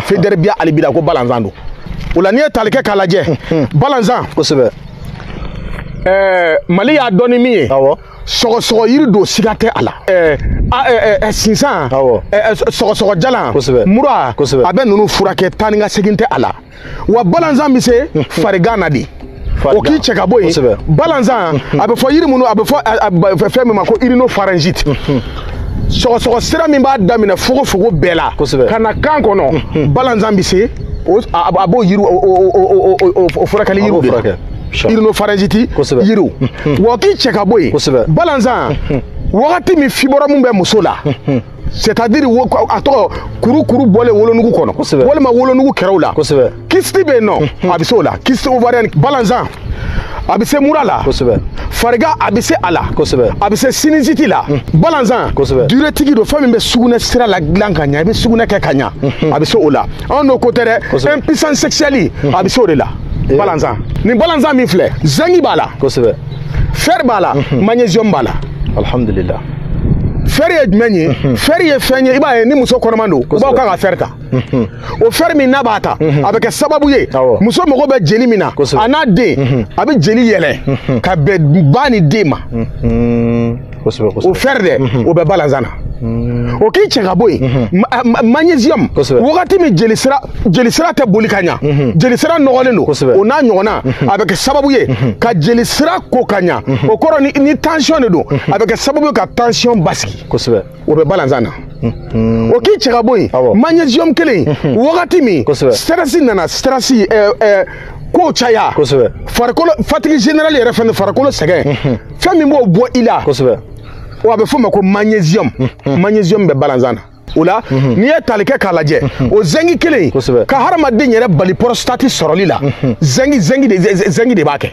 Federbia alibida ko balanzan do o la ni ye tali kɛ k'a lajɛ balanzan kosɛbɛ Mali y'a dɔn ni min ye awɔ sɔgɔsɔgɔ yiri don siga tɛ a la sinsan sɔgɔsɔgɔ jalan mura a bɛ ninnu furakɛ taa ni ka segin tɛ a la wa balanzan bɛ se farigan na de o k'i cɛ ka bɔ yen balanzan a bɛ fɔ yiri minnu a bɛ fɔ fɛn min ma ko rhinopharyngite sɔgɔsɔgɔ sira min b'a daminɛ fogofogo bɛɛ la ka na kan kɔnɔ balanzan bɛ se a b'o yiri o furakɛli yiriw de la rhinopharyngite yiriw wa k'i cɛ ka bɔ yen balanzan wagati min fibɔra mun bɛ muso la c'est-à-dire a tɔgɔ kurukuru bɔlen wolonugu kɔnɔ walima wolonugu kɛrɛw la kisti bɛ yen nɔ a bɛ se o la kisti ovarienne balanzan a bɛ se mura la farigan a bɛ se a la a bɛ se sinusite la balanzan diurétique don fɛn min bɛ sugunɛ sira la dilan ka ɲɛ i bɛ sugunɛ kɛ ka ɲɛ a bɛ se o la anw n'o ko tɛ dɛ impuissance sexuelle a bɛ se o de la balanzan ni balanzan min filɛ zinc b'a la fer b'a la magnésium b'a la alhamdulillah fer ye jumɛn ye fer ye fɛn ye i b'a ye ni muso kɔnɔman don u b'aw kan ka fer ta o fer min n'a b'a ta a bɛ kɛ sababu ye muso mago bɛ jeli min na a n'a den a bɛ jeli yɛlɛ ka bɛn ba ni den ma o fer dɛ o bɛ balanzan na o k'i cɛ ka bɔ yen magnésium wagati min jeli sira tɛ boli ka ɲɛ jeli sira nɔgɔlen don o n'a ɲɔgɔnna a bɛ kɛ sababu ye ka jeli sira ko ka ɲɛ o kɔrɔ ni tension de don a bɛ kɛ sababu ye ka tension basigi o bɛ balanzan na o k'i cɛ ka bɔ yen magnésium kelen wagati min stress nana stress ko caya farikolo fatigue générale yɛrɛ fɛnɛ farikolo sɛgɛn fɛn min b'o bɔ i la o a bɛ fɔ ma ko magnésium magnésium bɛ balanzan na o la n'i ye tali kɛ k'a lajɛ o zinc kelen ka hadamaden yɛrɛ bali prostate sɔrɔli la zinc de b'a kɛ